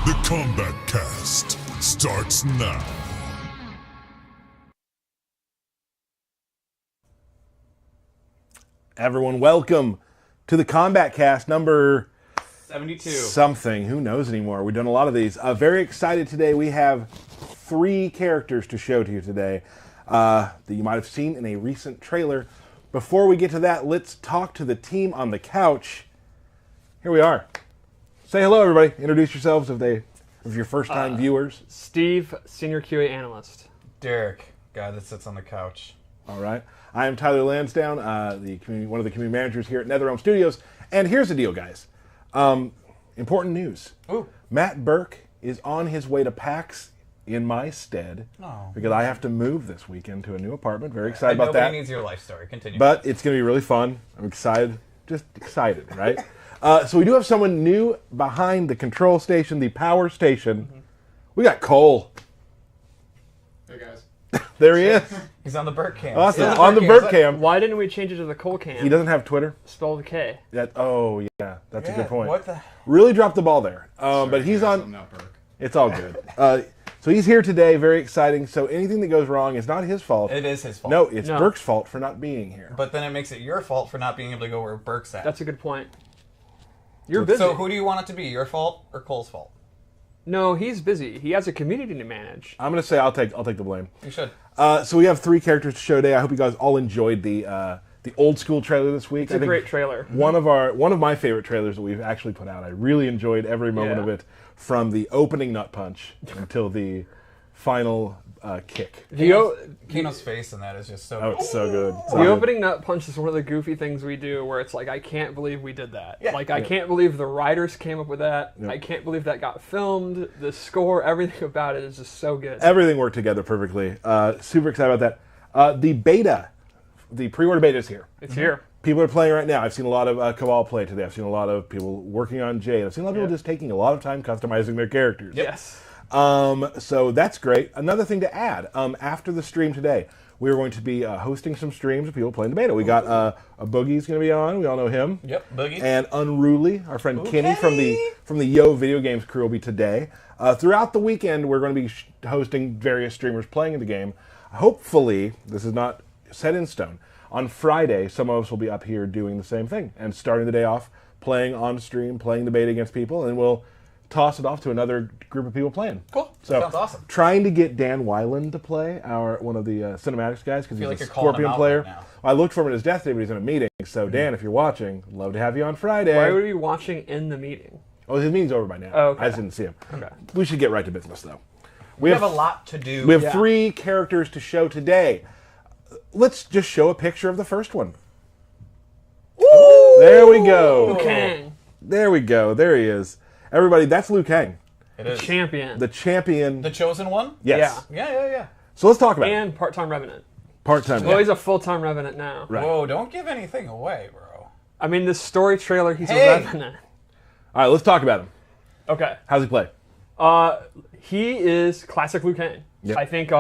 The Kombat Cast starts now. Everyone, welcome to the Kombat Cast number 72. something. Who knows anymore? We've done a lot of these. Very excited today. We have 3 characters to show to you today that you might have seen in a recent trailer. Before we get to that, let's talk to the team on the couch. Here we are. Say hello, everybody. Introduce yourselves if you're first-time viewers. Steve, Senior QA Analyst. Derek, guy that sits on the couch. All right. I am Tyler Lansdowne, one of the community managers here at NetherRealm Studios. And here's the deal, guys. Important news. Ooh. Matt Burke is on his way to PAX in my stead because I have to move this weekend to a new apartment. Very excited about that. Nobody needs your life story. Continue. But it's going to be really fun. I'm excited. Just excited, right? So we do have someone new behind the control station, the power station. We got Cole. Hey guys. There he is. He's on the Burke cam. Awesome. Yeah. On the Burke cam. Why didn't we change it to the Cole cam? He doesn't have Twitter. Spell the K. That's a good point. What the? Really dropped the ball there. But he's on. I'm not Burke. It's all good. So he's here today. Very exciting. So anything that goes wrong is not his fault. It is his fault. No, it's Burke's fault for not being here. But then it makes it your fault for not being able to go where Burke's at. That's a good point. You're busy. So who do you want it to be? Your fault or Cole's fault? No, he's busy. He has a community to manage. I'm going to say I'll take the blame. You should. So we have 3 characters to show today. I hope you guys all enjoyed the old school trailer this week. It's a great trailer. One of my favorite trailers that we've actually put out. I really enjoyed every moment of it, from the opening nut punch until the final kick. Kano's face in that is just so Oh, good. it's so good. The opening nut punch is one of the goofy things we do where it's like, I can't believe we did that. Yeah. Like, I can't believe the writers came up with that. Yep. I can't believe that got filmed. The score, everything about it is just so good. Everything worked together perfectly. Super excited about that. The beta, the pre-order beta is here. It's here. People are playing right now. I've seen a lot of Cabal play today. I've seen a lot of people working on Jade. I've seen a lot of people just taking a lot of time customizing their characters. Yes. So that's great. Another thing to add, after the stream today, we're going to be hosting some streams of people playing the beta. We got a Boogie's going to be on. We all know him. Yep, Boogie. And Unruly, our friend Kenny from the Yo Video Games crew will be today. Throughout the weekend, we're going to be hosting various streamers playing in the game. Hopefully, this is not set in stone. On Friday, some of us will be up here doing the same thing and starting the day off playing on stream, playing the beta against people, and we'll toss it off to another group of people playing. Cool. So, Sounds awesome. Trying to get Dan Weiland to play, one of the cinematics guys, because he's like a you're calling him Scorpion out player. right now. I looked for him at his death day, but he's in a meeting. So, Dan, if you're watching, love to have you on Friday. Why were you watching in the meeting? Oh, his meeting's over by now. Oh, okay. I just didn't see him. Okay. We should get right to business, though. We have a lot to do. We have 3 characters to show today. Let's just show a picture of the first one. Ooh! There we go. Liu Kang. There we go. There he is. Everybody, that's Liu Kang. It is. Champion. The champion. The chosen one? Yes. Yeah. So let's talk about it. And part-time Revenant. Part-time. Well, he's a full-time Revenant now. Right. Whoa, don't give anything away, bro. I mean, this story trailer, he's Hey. a Revenant. All right, let's talk about him. Okay. How's he play? He is classic Liu Kang. Yep. I think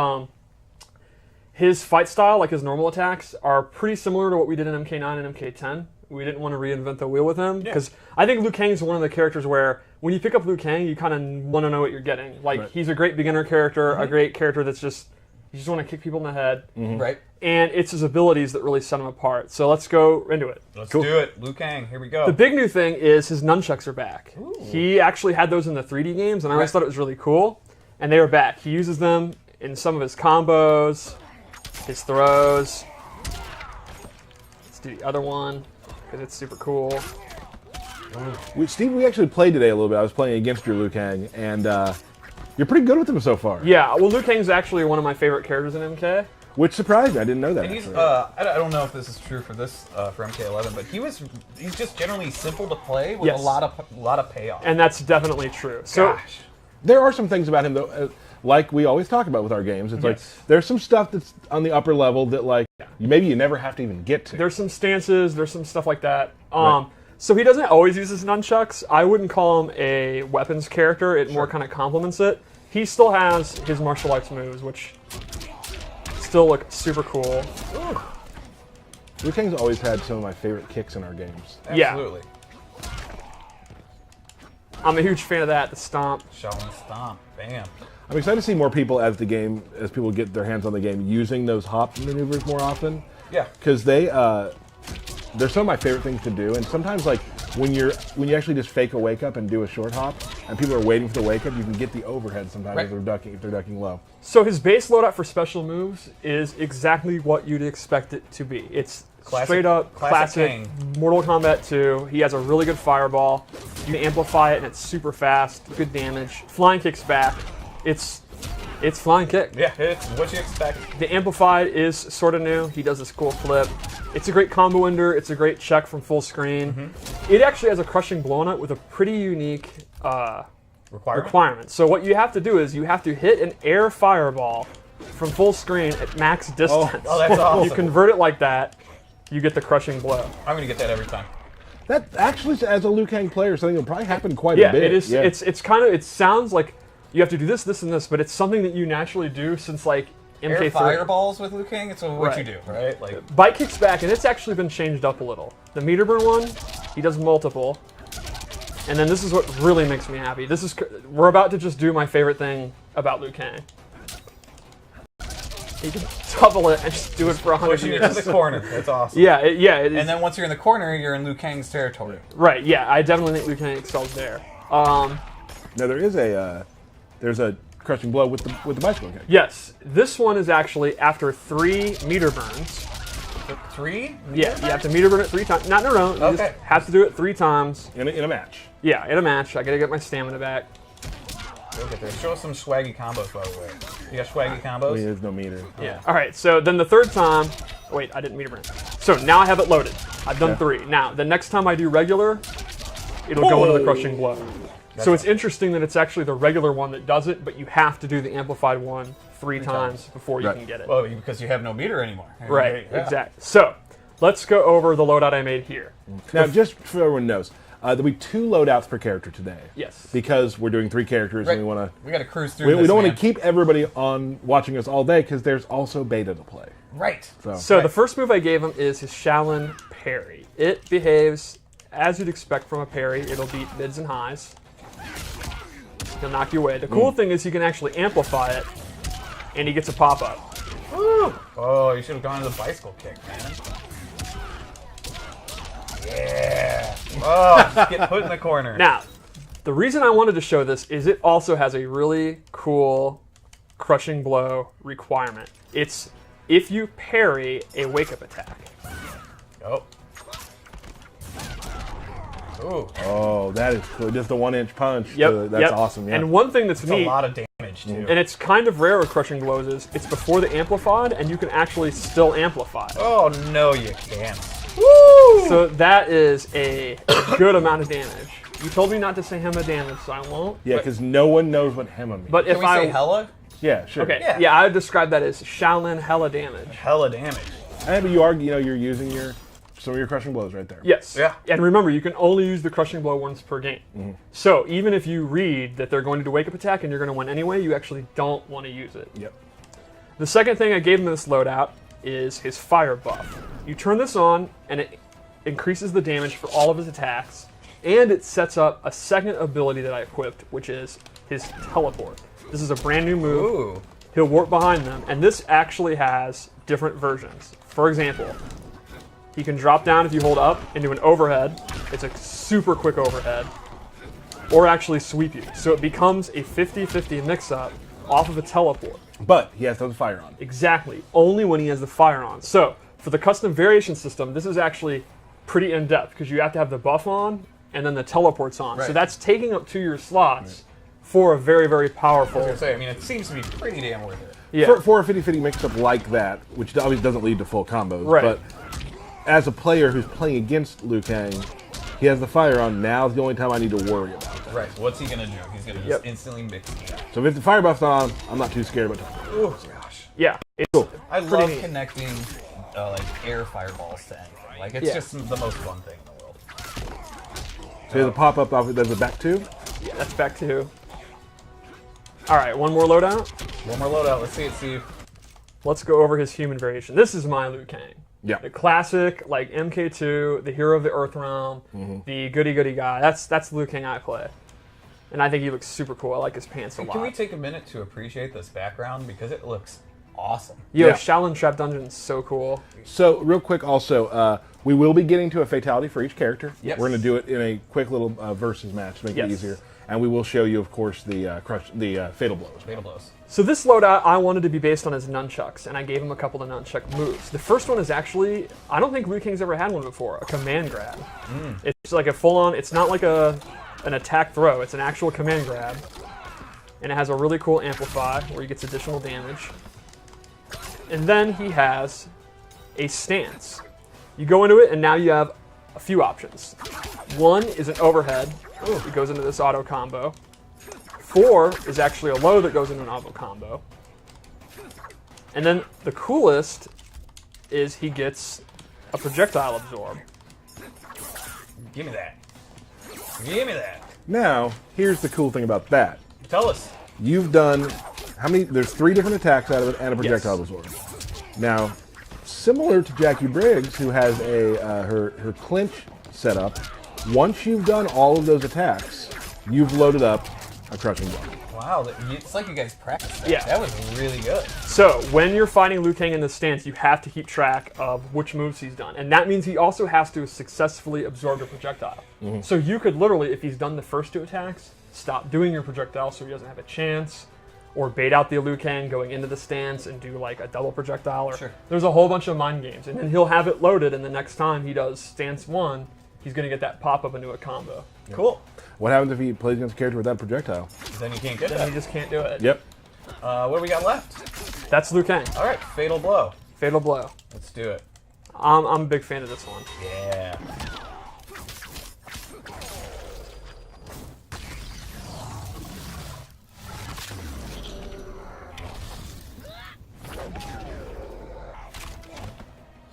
his fight style, like his normal attacks, are pretty similar to what we did in MK9 and MK10. We didn't want to reinvent the wheel with him because I think Liu Kang is one of the characters where when you pick up Liu Kang, you kind of want to know what you're getting. Like, he's a great beginner character, a great character that's just, you just want to kick people in the head. Right. And it's his abilities that really set him apart. So let's go into it. Let's do it. Liu Kang, here we go. The big new thing is his nunchucks are back. Ooh. He actually had those in the 3D games, and I always thought it was really cool. And they are back. He uses them in some of his combos, his throws. Let's do the other one, because it's super cool. Steve, we actually played today a little bit. I was playing against your Liu Kang, and you're pretty good with him so far. Yeah, well, Liu Kang's actually one of my favorite characters in MK. Which surprised me. I didn't know that. And he's, actually. I don't know if this is true for this for MK11, but he's just generally simple to play with a lot of payoff. And that's definitely true. So, Gosh. There are some things about him, though, like we always talk about with our games. It's like there's some stuff that's on the upper level that, like, maybe you never have to even get to. there's some stances, there's some stuff like that. So he doesn't always use his nunchucks. I wouldn't call him a weapons character. It more kind of complements it. He still has his martial arts moves, which still look super cool. Liu Kang's always had some of my favorite kicks in our games. Absolutely. I'm a huge fan of that. The stomp. Shaolin Stomp. Bam. I'm excited to see more people as people get their hands on the game, using those hop maneuvers more often. Yeah. Because they're some of my favorite things to do, and sometimes like when you actually just fake a wake up and do a short hop, and people are waiting for the wake up, you can get the overhead sometimes if they're ducking low. So his base loadout for special moves is exactly what you'd expect it to be. It's straight up classic Mortal Kombat 2. He has a really good fireball. You can amplify it, and it's super fast, good damage. Flying kick's back. It's flying kick. Yeah, it's what you expect. The amplified is sort of new. He does this cool flip. It's a great combo ender. It's a great check from full screen. It actually has a crushing blow on it with a pretty unique requirement. So what you have to do is you have to hit an air fireball from full screen at max distance. Oh, that's awesome. You convert it like that, you get the crushing blow. I'm going to get that every time. That actually, as a Liu Kang player, something will probably happen quite a bit. It is. Yeah, It's kind of. It sounds like you have to do this, this, and this, but it's something that you naturally do since like MK3. Air fireballs with Liu Kang, it's what you do, right? Like Bite kicks back, and it's actually been changed up a little. The meter burn one, he does multiple. And then this is what really makes me happy. We're about to just do my favorite thing about Liu Kang. You can double it and just do it for 100 pushing years. it to the corner. That's awesome. Yeah, it is. And then once you're in the corner, you're in Liu Kang's territory. Right, yeah, I definitely think Liu Kang excels there. Now there is there's a crushing blow with the bicycle kick. Yes, this one is actually after 3 meter burns. 3? Yeah, you have to meter burn it 3 times. Not in a row. You just have to do it 3 times. In a match. Yeah, in a match. I gotta get my stamina back. Look at this. Show us some swaggy combos, by the way. You got swaggy combos? There's no meter. Yeah. All right. So then the 3rd time. Wait, I didn't meter burn. So now I have it loaded. I've done 3. Now the next time I do regular, it'll go into the crushing blow. So it's interesting that it's actually the regular one that does it, but you have to do the amplified one 3 times before you can get it. Well, because you have no meter anymore. Right. Yeah. Exactly. So let's go over the loadout I made here. Now, just so everyone knows, there'll be 2 loadouts per character today. Yes. Because we're doing 3 characters, and we want We got to cruise through we this, don't want man. to keep everybody on watching us all day because there's also beta to play. Right. So the first move I gave him is his Shaolin parry. It behaves as you'd expect from a parry. It'll beat mids and highs. He'll knock you away. The cool thing is he can actually amplify it, and he gets a pop-up. Woo! Oh, you should have gone to the bicycle kick, man. Yeah. Oh, just get put in the corner. Now, the reason I wanted to show this is it also has a really cool crushing blow requirement. It's if you parry a wake-up attack. Oh. Ooh. Oh, that is cool. Just a 1-inch punch. Yep. That's awesome. Yeah. And one thing that's It's neat, a lot of damage, too. and it's kind of rare with crushing blows, is it's before the amplified, and you can actually still amplify. Oh, no, you can't. Woo! So that is a good amount of damage. You told me not to say Hema damage, so I won't. Yeah, because no one knows what Hema means. But Can if we I say hella? yeah, sure. okay, Yeah. yeah, I would describe that as Shaolin hella damage. Hella damage. And but you're using some of your crushing blows right there. Yes. Yeah. And remember, you can only use the crushing blow once per game. So even if you read that they're going to do wake up attack and you're going to win anyway, you actually don't want to use it. Yep. The second thing I gave him in this loadout is his fire buff. You turn this on, and it increases the damage for all of his attacks, and it sets up a second ability that I equipped, which is his teleport. This is a brand new move. Ooh. He'll warp behind them, and this actually has different versions. For example, he can drop down if you hold up and do an overhead. It's a super quick overhead. Or actually sweep you. So it becomes a 50-50 mix-up off of a teleport. But he has to have the fire on. Exactly. Only when he has the fire on. So for the custom variation system, this is actually pretty in-depth because you have to have the buff on and then the teleport's on. Right. So that's taking up 2 of your slots for a very, very powerful... I was going to say, I mean, it seems to be pretty damn worth it. Yeah. For a 50-50 mix-up like that, which obviously doesn't lead to full combos, Right. but as a player who's playing against Liu Kang, he has the fire on. Now's the only time I need to worry about that. Right. So what's he going to do? He's going to just instantly mix it up. So if the fire buff's on, I'm not too scared about it. Oh, gosh. Yeah. It's Cool. I Pretty love neat. connecting like air fireballs to anything. Like it's Yeah. just the most fun thing in the world. So there's a pop-up off. There's a back two. Yeah, that's back to... All right, one more loadout. One more loadout. Let's see it, Steve. Let's go over his human variation. This is my Liu Kang. Yeah. The classic, like MK2, the hero of the Earth Realm, the goody-goody guy. That's the Liu Kang I play. And I think he looks super cool. I like his pants a lot. Can we take a minute to appreciate this background? Because it looks awesome. Yo, Yeah. Shaolin Trap Dungeon is so cool. So, real quick, also, we will be getting to a fatality for each character. Yes. We're going to do it in a quick little versus match to make it Yes. easier, and we will show you, of course, the fatal blows. Fatal blows. So this loadout I wanted to be based on his nunchucks, and I gave him a couple of nunchuck moves. The first one is actually, I don't think Liu Kang's ever had one before, a command grab. It's like a full-on, it's not like an attack throw, it's an actual command grab. And it has a really cool amplify where he gets additional damage. And then he has a stance. You go into it, and now you have a few options. One is an overhead. It goes into this auto combo. 4 is actually a low that goes into an auto combo. And then the coolest is he gets a projectile absorb. Give me that. Give me that. Now, here's the cool thing about that. Tell us. You've done how many? There's 3 different attacks out of it and a projectile Yes. absorb. Now, similar to Jackie Briggs, who has her clinch set up. Once you've done all of those attacks, you've loaded up a crushing blow. Wow, it's like you guys practiced that. Yeah. That was really good. So when you're fighting Liu Kang in the stance, you have to keep track of which moves he's done. And that means he also has to successfully absorb a projectile. So you could literally, if he's done the first 2 attacks, stop doing your projectile so he doesn't have a chance, or bait out the Liu Kang going into the stance and do like a double projectile. Or Sure. There's a whole bunch of mind games. And then he'll have it loaded, and the next time he does stance 1, he's going to get that pop-up into a combo. Cool. What happens if he plays against a character with that projectile? Then you can't get Then that. he just can't do it. Yep. What do we got left? That's Liu Kang. All right, fatal blow. Fatal blow. Let's do it. I'm a big fan of this one. Yeah.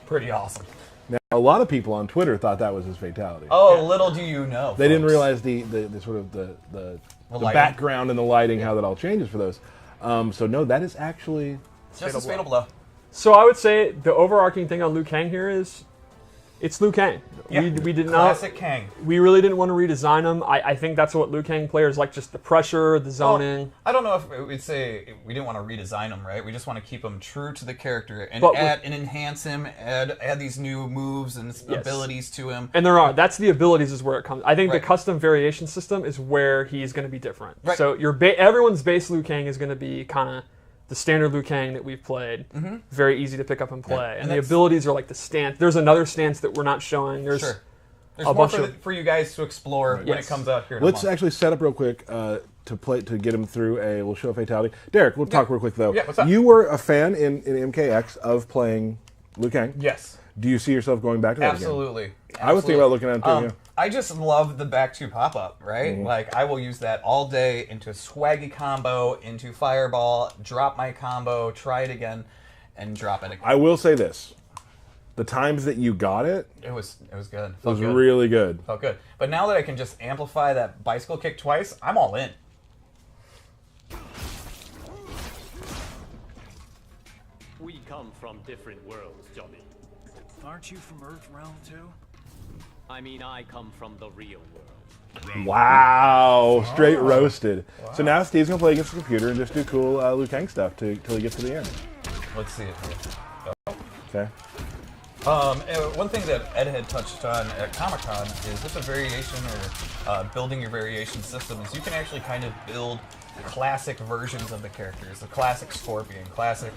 Pretty awesome. Now, a lot of people on Twitter thought that was his fatality. Oh, little do you know. They didn't folks. realize the sort of the lighting. background and the lighting, how that all changes for those. So no, that is actually Just a fatal blow. So I would say the overarching thing on Liu Kang here is it's Liu Kang. Yeah. We did Classic not. Kang. We really didn't want to redesign him. I think that's what Liu Kang players like, just the pressure, the zoning. I don't know if we'd say we didn't want to redesign him, right? We just want to keep him true to the character and But add and enhance him, add these new moves and Yes. abilities to him. And there are. That's the abilities is where it comes. I think Right. the custom variation system is where he's going to be different. Right. So everyone's base Liu Kang is going to be kind of the standard Liu Kang that we've played. Very easy to pick up and play. And the that's- abilities are like the stance. There's another stance that we're not showing. There's Sure. There's a more bunch of- for you guys to explore when it Yes. comes out here. In a Let's month. actually set up real quick to get him through we'll show a fatality. Derek, we'll talk real quick though. Yeah, what's up? You were a fan in MKX of playing Liu Kang. Yes. Do you see yourself going back to that again? Absolutely. I was thinking about looking at it too. Yeah. I just love the back 2 pop-up, right? Like, I will use that all day into swaggy combo, into fireball, drop my combo, try it again, and drop it again. I will say this: the times that you got it, It was good. it Felt was good. really good. Felt good. But now that I can just amplify that bicycle kick twice, I'm all in. We come from different worlds, Johnny. Aren't you from Earth Realm too? I mean, I come from the real world. Wow, straight roasted. So now Steve's gonna play against the computer and just do cool Liu Kang stuff till he gets to the end. Let's see it here. Okay. One thing that Ed had touched on at Comic-Con is with the variation or building your variation system is you can actually kind of build classic versions of the characters. The classic Scorpion, classic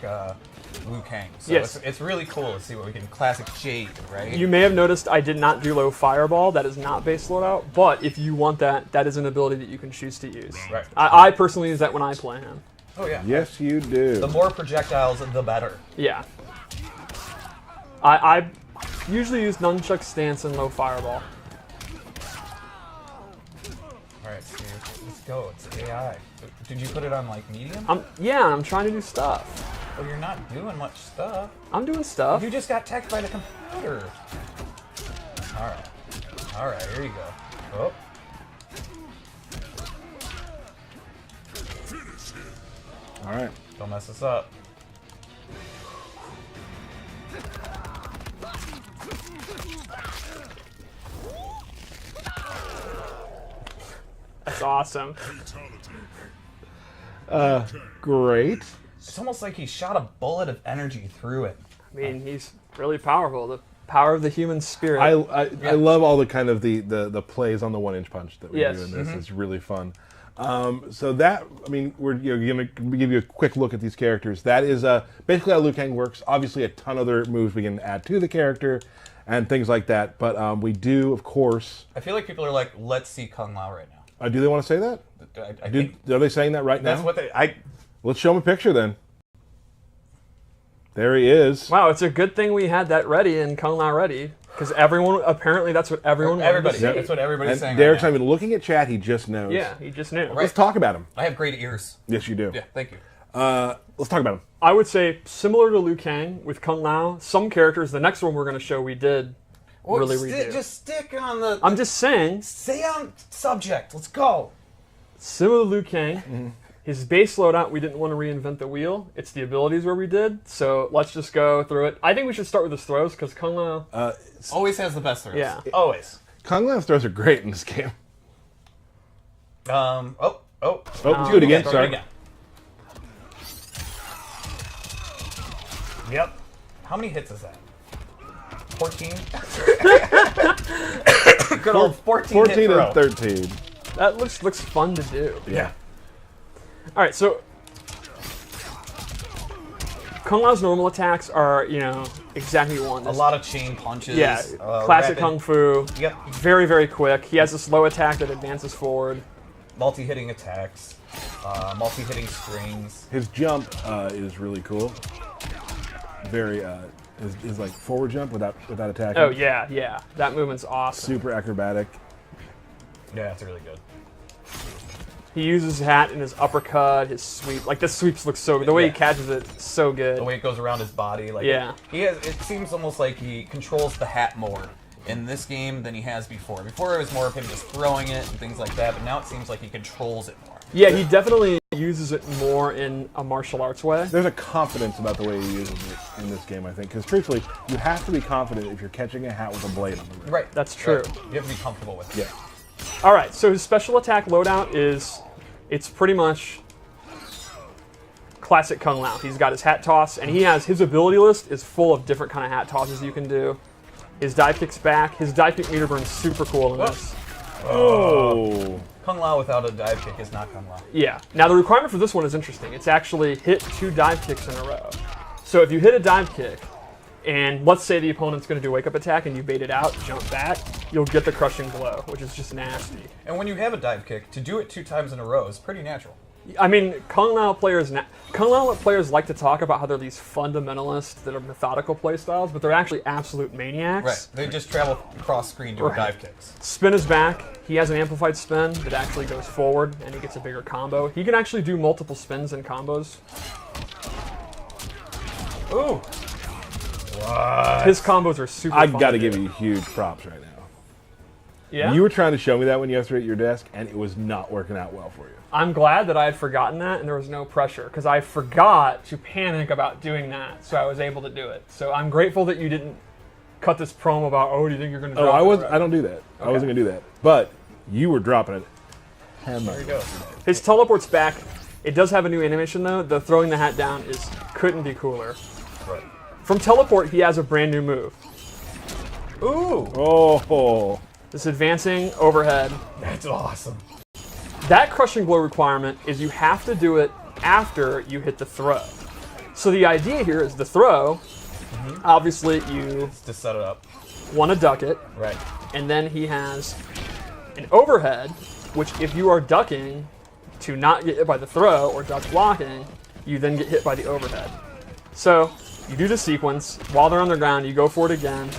Liu Kang. So Yes. it's really cool to see what we can. Classic Jade, right? You may have noticed I did not do low fireball. That is not base loadout. But if you want that, that is an ability that you can choose to use. Right. I personally use that when I play him. Oh yeah. Yes, you do. The more projectiles, the better. Yeah. I usually use nunchuck stance and low fireball. All right, Steve, let's go. It's AI. Did you put it on like medium? I'm trying to do stuff. Well, you're not doing much stuff. I'm doing stuff. You just got teched by the computer. All right, here you go. Oh. All right. Don't mess us up. That's awesome. Great. It's almost like he shot a bullet of energy through it. I mean, he's really powerful. The power of the human spirit. I love all the kind of the plays on the 1-inch punch that we Yes. do in this. It's really fun. So that, I mean, we're going to give you a quick look at these characters. That is basically how Liu Kang works. Obviously, a ton of other moves we can add to the character and things like that. But we do, of course. I feel like people are like, let's see Kung Lao right now. Do they want to say that? I think Are they saying that right now? that's what they. Let's show them a picture then. There he is. Wow, it's a good thing we had that ready and Kung Lao ready, because everyone, apparently that's what everyone wanted Everybody. to see. That's what everybody's And saying. Derek's right not even looking at chat. He just knows. Yeah, he just knew. Let's talk about him. now. I have great ears. Yes, you do. Yeah, thank you. Let's talk about him. I would say similar to Liu Kang with Kung Lao, some characters, the next one we're going to show we did really redo. Just stick on the. I'm just saying, Stay on subject. Let's go. similar to Liu Kang, his base loadout, we didn't want to reinvent the wheel. It's the abilities where we did. So let's just go through it. I think we should start with his throws, because Kung Lao... Always has the best throws. Yeah. Always. Kung Lao's throws are great in this game. Oh, let's do it again. Throw it Sorry. again. Yep. How many hits is that? 14? Good old 14 14 hit throw. and 13. That looks fun to do. Yeah. All right, so Kung Lao's normal attacks are, exactly what you want. A lot of chain punches. Yeah, classic rapid- Kung Fu. Yep. Very, very quick. He has this low attack that advances forward. Multi-hitting attacks. Multi-hitting strings. His jump is really cool. Very his like forward jump without attacking. Oh, yeah. That movement's awesome. Super acrobatic. Yeah, it's really good. He uses his hat and his uppercut, his sweep. Like, the sweeps look so good. The way he Yeah. catches it, so good. The way it goes around his body. Like Yeah. It seems almost like he controls the hat more in this game than he has before. Before it was more of him just throwing it and things like that, but now it seems like he controls it more. Yeah, he definitely uses it more in a martial arts way. There's a confidence about the way he uses it in this game, I think. Because truthfully, you have to be confident if you're catching a hat with a blade on the rim. Right. That's true. Right. You have to be comfortable with it. Yeah. All right, so his special attack loadout it's pretty much classic Kung Lao. He's got his hat toss, and his ability list is full of different kind of hat tosses you can do. His dive kick's back. His dive kick meter burn's super cool in this. Oh. Kung Lao without a dive kick is not Kung Lao. Yeah. Now the requirement for this one is interesting. It's actually hit 2 dive kicks in a row. So if you hit a dive kick, and let's say the opponent's going to do a wake-up attack and you bait it out, jump back, you'll get the crushing blow, which is just nasty. And when you have a dive kick, to do it 2 times in a row is pretty natural. I mean, Kung Lao players like to talk about how they're these fundamentalists that are methodical playstyles, but they're actually absolute maniacs. Right. They just travel across screen doing dive kicks. Spin is back. He has an amplified spin that actually goes forward, and he gets a bigger combo. He can actually do multiple spins and combos. Ooh. His combos are super I've fun got to to give do. you huge props right now. Yeah? You were trying to show me that one yesterday at your desk, and it was not working out well for you. I'm glad that I had forgotten that and there was no pressure, because I forgot to panic about doing that, so I was able to do it. So I'm grateful that you didn't cut this promo about, do you think you're going to drop it? I don't do that. I wasn't going to do that. But you were dropping it. There you go. His teleport's back. It does have a new animation, though. The throwing the hat down couldn't be cooler. Right. From teleport, he has a brand new move. Ooh. Oh. This advancing overhead. That's awesome. That crushing blow requirement is you have to do it after you hit the throw. So the idea here is the throw, obviously you To set it up. want to duck it, Right. and then he has an overhead, which if you are ducking to not get hit by the throw or duck blocking, you then get hit by the overhead. So you do the sequence. While they're on the ground, you go for it again.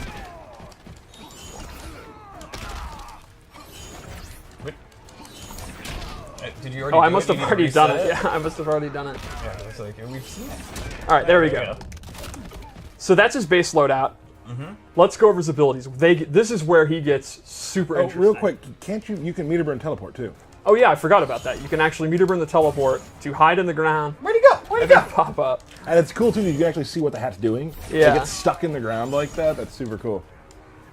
Did you already Oh, I do must it? have You need to already done reset it. Yeah, I must have already done it. Yeah, it's like, we've seen it. All right, there we go. So that's his base loadout. Let's go over his abilities. This is where he gets super Oh, interesting. real quick, can't you can meter burn teleport too? Oh yeah, I forgot about that. You can actually meter burn the teleport to hide in the ground Where'd he go? Where'd he and go? then pop up. And it's cool too that you can actually see what the hat's doing. Yeah. It gets stuck in the ground like that. That's super cool.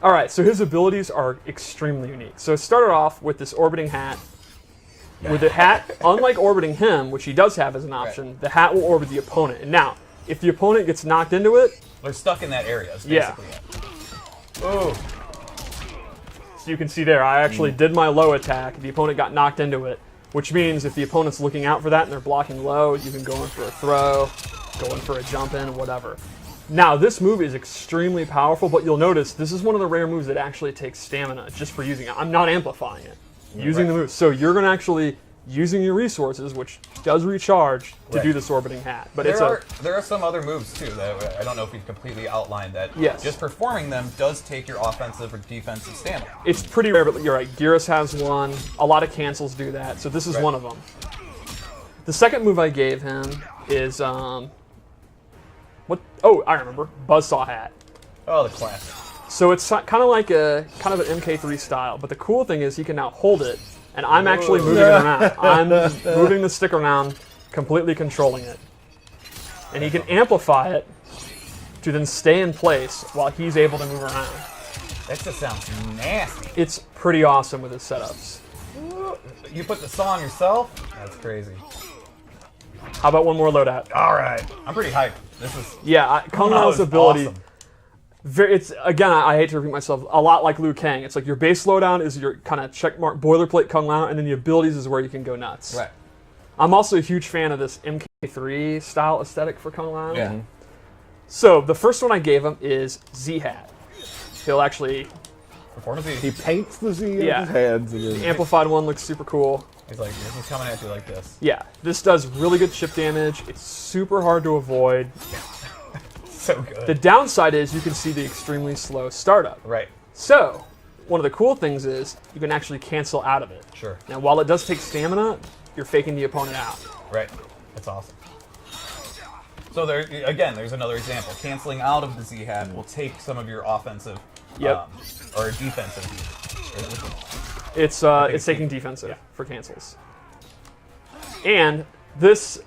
All right, so his abilities are extremely unique. So it started off with this orbiting hat. With the hat, unlike orbiting him, which he does have as an option, the hat will orbit the opponent. And now, if the opponent gets knocked into it, They're stuck in that area. Is Yeah. basically it. Oh. so you can see there, I actually did my low attack. The opponent got knocked into it, which means if the opponent's looking out for that and they're blocking low, you can go in for a throw, go in for a jump in, whatever. Now, this move is extremely powerful, but you'll notice this is one of the rare moves that actually takes stamina just for using it. I'm not amplifying it. Using the move. So you're going to actually using your resources, which does recharge, to do this orbiting hat. But there are some other moves too that I don't know if we've completely outlined that. Yes. Just performing them does take your offensive or defensive stamina. it's pretty rare, but you're right. Geras has one. A lot of cancels do that. So this is one of them. The second move I gave him is what? Oh, I remember. Buzzsaw hat. Oh, the class. So it's kind of like an MK3 style, but the cool thing is he can now hold it, and I'm actually moving it around. I'm moving the stick around, completely controlling it. And he can amplify it to then stay in place while he's able to move around. That just sounds nasty. It's pretty awesome with his setups. You put the song yourself? That's crazy. How about one more loadout? All right. I'm pretty hyped. This is... Yeah, Kung Lao's is ability... awesome. It's again, I hate to repeat myself, a lot like Liu Kang. It's like your base slowdown is your kind of checkmark boilerplate Kung Lao, and then the abilities is where you can go nuts. Right. I'm also a huge fan of this MK3 style aesthetic for Kung Lao. Yeah. So the first one I gave him is Z Hat. He'll actually Performance He paints the Z Yeah. on his hands. And the amplified one looks super cool. He's like, this is coming at you like this. Yeah, this does really good chip damage. It's super hard to avoid. So good. The downside is you can see the extremely slow startup. Right. So, one of the cool things is you can actually cancel out of it. Sure. Now, while it does take stamina, you're faking the opponent out. Right. That's awesome. So there again, there's another example. Canceling out of the Z hat will take some of your offensive Yep. or defensive. It's taking defensive for cancels. And this,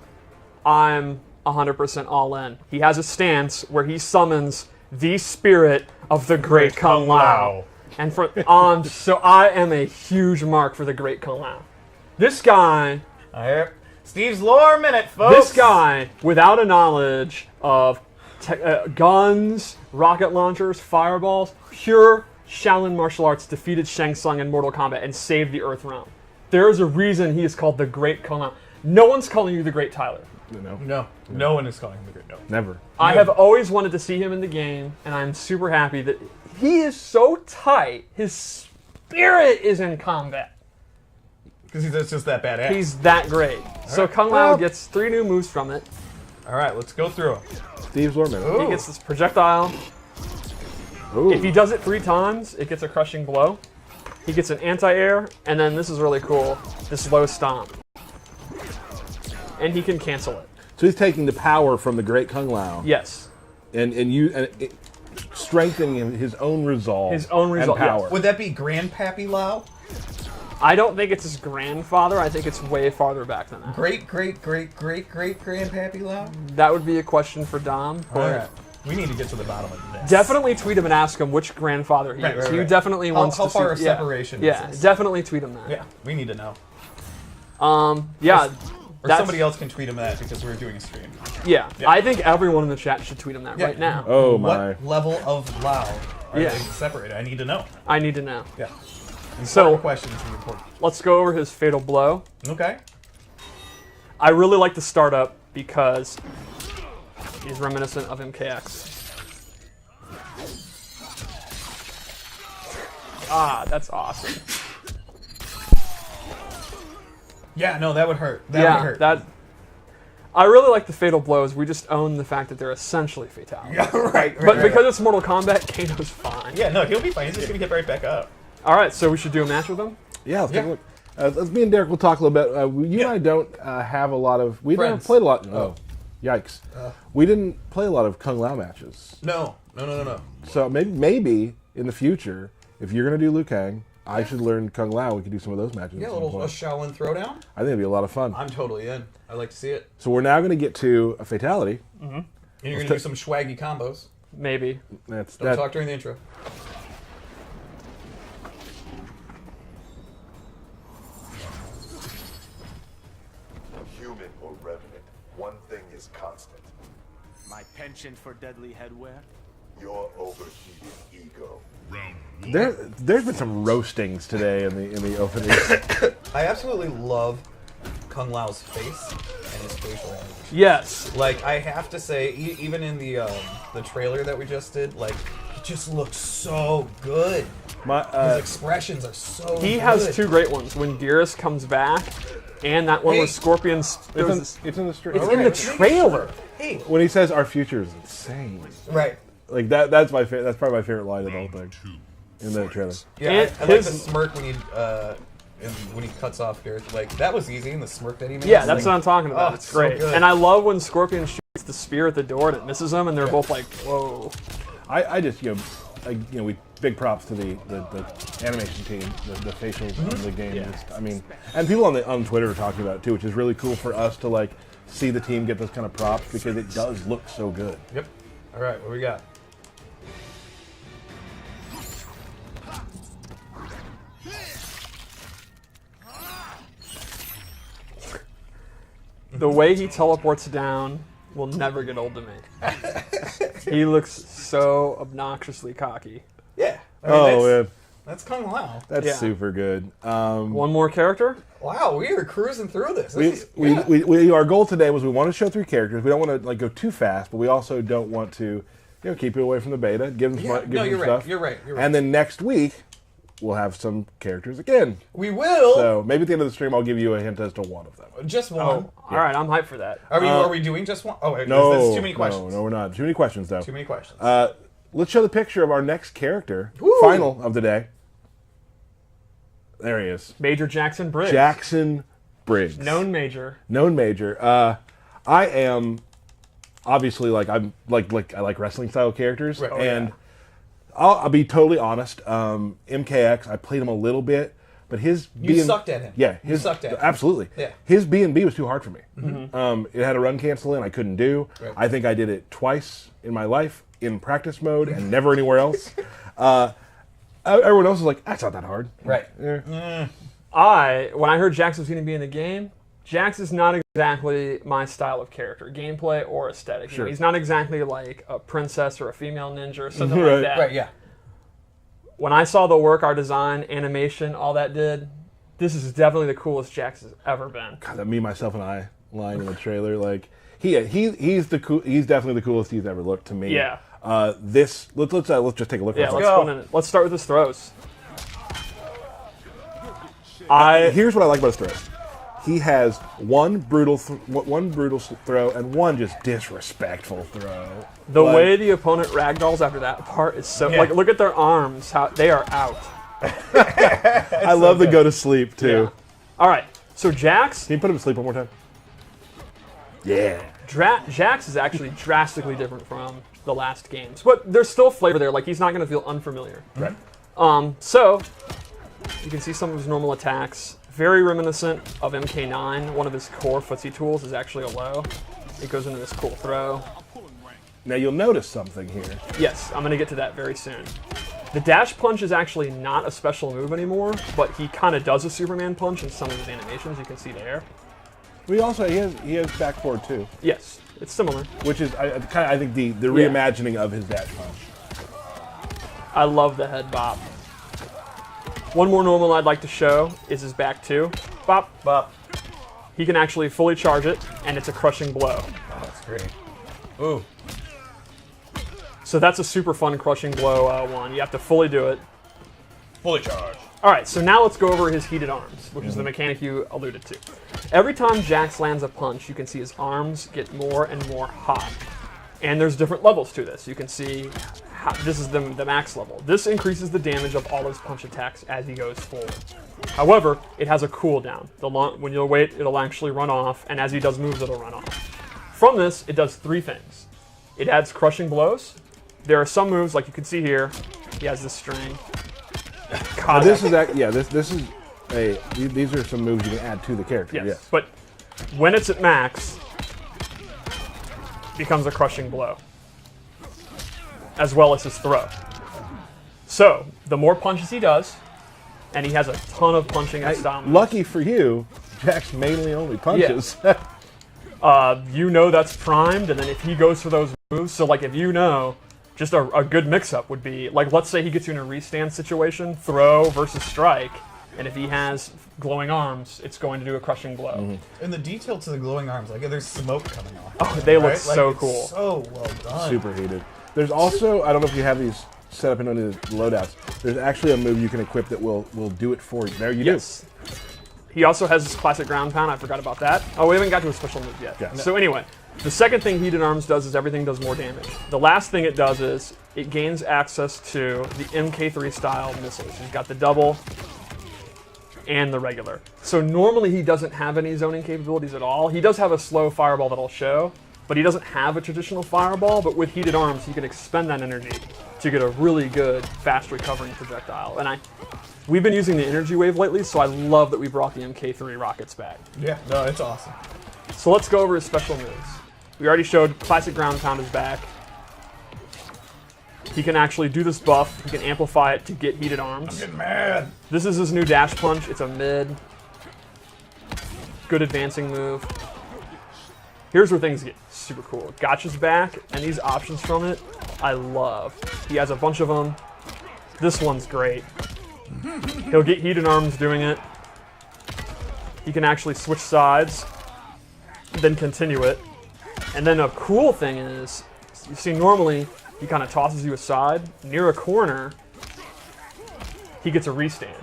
I'm 100% all in. He has a stance where he summons the spirit of the Great Kung Lao. And so I am a huge mark for the Great Kung Lao. This guy, Steve's lore minute, folks. this guy, without a knowledge of guns, rocket launchers, fireballs, pure Shaolin martial arts defeated Shang Tsung in Mortal Kombat and saved the Earth realm. There is a reason he is called the Great Kung Lao. No one's calling you the Great Tyler. No one is calling him the Great. No. Never. I have always wanted to see him in the game, and I'm super happy that he is so tight. His spirit is in combat. Because he's just that badass. He's that great. So Kung Lao gets 3 new moves from it. All right, let's go through them. Steve's Lorman. He gets this projectile. Ooh. If he does it 3 times, it gets a crushing blow. He gets an anti-air, and then this is really cool, this low stomp. And he can cancel it. So he's taking the power from the Great Kung Lao Yes. and strengthening his own resolve. His own resolve, and power. yes. Would that be Grandpappy Lao? I don't think it's his grandfather. I think it's way farther back than that. Great Grandpappy Lao? That would be a question for Dom. All right. We need to get to the bottom of this. Definitely tweet him and ask him which grandfather he is. He definitely wants how to far see. of separation Yeah, is this? definitely tweet him that. Yeah, we need to know. Yeah. Or somebody else can tweet him that because we're doing a stream. Yeah, I think everyone in the chat should tweet him that right now. Oh my. What level of Lao are Yeah. they separated? I need to know. I need to know. Yeah. So- Important questions are important. Let's go over his fatal blow. Okay. I really like the startup because he's reminiscent of MKX. Ah, that's awesome. Yeah, no, that would hurt. That would hurt. that. I really like the fatal blows. We just own the fact that they're essentially fatalities. Yeah, right. But because it's Mortal Kombat, Kano's fine. Yeah, no, he'll be fine. He's just gonna get right back up. All right, so we should do a match with him. Yeah, let's take a look. Let's me and Derek will talk a little bit. You and I don't have a lot of. We haven't Friends. played a lot. Oh, yikes! We didn't play a lot of Kung Lao matches. No. So maybe in the future, if you're gonna do Liu Kang, I should learn Kung Lao. We could do some of those matches. Yeah, at a some little point. Shaolin throwdown. I think it'd be a lot of fun. I'm totally in. I'd like to see it. So we're now going to get to a fatality. And you're gonna do some swaggy combos. Maybe. Don't Don't talk during the intro. human or revenant, one thing is constant. My penchant for deadly headwear? Your overheated ego. Round one. There's been some roastings today in the opening. I absolutely love Kung Lao's face and his facial animation. Yes. Like, I have to say, even in the trailer that we just did, like, he just looks so good. His expressions are so good. He has two great ones. When Geras comes back, and that one Hey. with Scorpions. It's in the stream. It's in the trailer. Hey. When he says our future is insane. Right. Like that's my that's probably my favorite line of the whole thing in the trailer. Yeah, And I like the smirk when he cuts off Garrett. Like, that was easy, and the smirk that he makes. Yeah, that's like, what I'm talking about. oh, It's so great. good. And I love when Scorpion shoots the spear at the door and it misses him, and they're both like, whoa. I just we big props to the animation team, the facials of the game. Yeah. Just, I mean, and people on Twitter are talking about it too, which is really cool for us to like see the team get those kind of props because it does look so good. Yep. All right, what we got? The way he teleports down will never get old to me. He looks so obnoxiously cocky. Yeah. I mean, Man, that's Kung Lao. that's Yeah. super good. One more character? Wow, we are cruising through this. Yeah. Our goal today was we want to show 3 characters. We don't want to like go too fast, but we also don't want to keep it away from the beta. Give them Yeah, give no, them you're right, stuff. you're right, you're right. And then next week we'll have some characters again. We will. So maybe at the end of the stream I'll give you a hint as to one of them. Just one. All right, I'm hyped for that. Are we doing just one? Oh, wait, No, that's too many questions. No, we're not. Too many questions though. Too many questions. Let's show the picture of our next character. Woo! Final of the day. There he is. Major Jackson Briggs. Jackson Briggs. Known Major. Known Major. I am obviously I like wrestling style characters, Right. Oh, and I'll be totally honest. MKX, I played him a little bit, but his You sucked at him. Yeah, You sucked at him. absolutely. Yeah. His B&B was too hard for me. It had a run cancel in I couldn't do. Right. I think I did it twice in my life in practice mode and never anywhere else. Everyone else was like, that's not that hard. Right. Yeah. When I heard Jax was going to be in the game, Jax is not exactly my style of character, gameplay or aesthetic. You know, Sure. he's not exactly like a princess or a female ninja or something Right. like that. Right, yeah. When I saw the work, our design, animation, all that did, this is definitely the coolest Jax has ever been. God, that me, myself, and I line in the trailer, like he's definitely the coolest he's ever looked to me. Yeah. Let's just take a look. Yeah, at let's go. go in it. Let's start with his throws. Here's what I like about his throws. He has one brutal throw and one just disrespectful throw. The Like, way the opponent ragdolls after that part is so like look at their arms, how they are out. I love the go to sleep too. All right, so Jax Can you put him to sleep one more time? Yeah. Jax is actually drastically different from the last games, but there's still flavor there. Like he's not going to feel unfamiliar. Right. So you can see some of his normal attacks. Very reminiscent of MK9. One of his core footsie tools is actually a low. It goes into this cool throw. Now you'll notice something here. Yes, I'm going to get to that very soon. The dash punch is actually not a special move anymore, but he kind of does a Superman punch in some of his animations. You can see there. We also he has back forward too, Yes, it's similar. which is I think the reimagining of his dash punch. I love the head bop. One more normal I'd like to show is his back two. Bop, bop. He can actually fully charge it, and it's a crushing blow. Oh, that's great. Ooh. So that's a super fun crushing blow one. You have to fully do it. Fully charged. All right, so now let's go over his heated arms, which is the mechanic you alluded to. Every time Jax lands a punch, you can see his arms get more and more hot. And there's different levels to this. You can see this is the max level. This increases the damage of all his punch attacks as he goes forward. However, it has a cooldown. When you wait, it'll actually run off, and as he does moves, it'll run off. From this, it does 3 things. It adds crushing blows. There are some moves, like you can see here, he has this string. Now this is these are some moves you can add to the character. Yes. But when it's at max, it becomes a crushing blow, as well as his throw. So the more punches he does, and he has a ton of punching and style moves. Lucky for you, Jax mainly only punches. you know that's primed, and then if he goes for those moves, so like if you know, just a good mix-up would be, like let's say he gets you in a restand situation, throw versus strike, and if he has glowing arms, it's going to do a crushing blow. And the detail to the glowing arms, like there's smoke coming off. Oh, they look right? so Like, cool. It's so well done. Super heated. There's also, I don't know if you have these set up in any of the loadouts, there's actually a move you can equip that will do it for you. There you Yes. He also has his classic ground pound. I forgot about that. Oh, we haven't got to a special move yet. Yeah. So anyway, the second thing Heated Arms does is everything does more damage. The last thing it does is it gains access to the MK3 style missiles. He's got the double and the regular. So normally he doesn't have any zoning capabilities at all. He does have a slow fireball that'll show, but he doesn't have a traditional fireball. But with Heated Arms, he can expend that energy to get a really good, fast recovering projectile. And we've been using the energy wave lately, so I love that we brought the MK3 rockets back. Yeah, no, it's awesome. So let's go over his special moves. We already showed classic ground pound is back. He can actually do this buff. He can amplify it to get Heated Arms. Getting mad. This is his new dash punch. It's a mid. Good advancing move. Here's where things get super cool. Gotcha's back, and these options from it, I love. He has a bunch of them. This one's great. He'll get Heated Arms doing it. He can actually switch sides, then continue it. And then a cool thing is, you see normally he kind of tosses you aside. Near a corner, he gets a restand.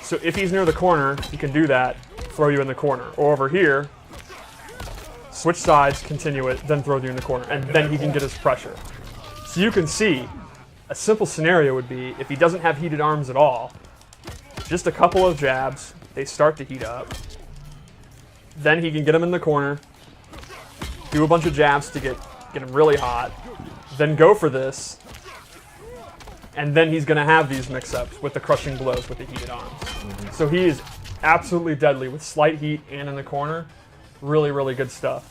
So if he's near the corner, he can do that, throw you in the corner. Or over here, switch sides, continue it, then throw you in the corner. And then he can get his pressure. So you can see, a simple scenario would be, if he doesn't have Heated Arms at all, just a couple of jabs, they start to heat up. Then he can get him in the corner, do a bunch of jabs to get him really hot, then go for this, and then he's going to have these mix-ups with the crushing blows with the Heated Arms. So he is absolutely deadly with slight heat and in the corner. Really, really good stuff.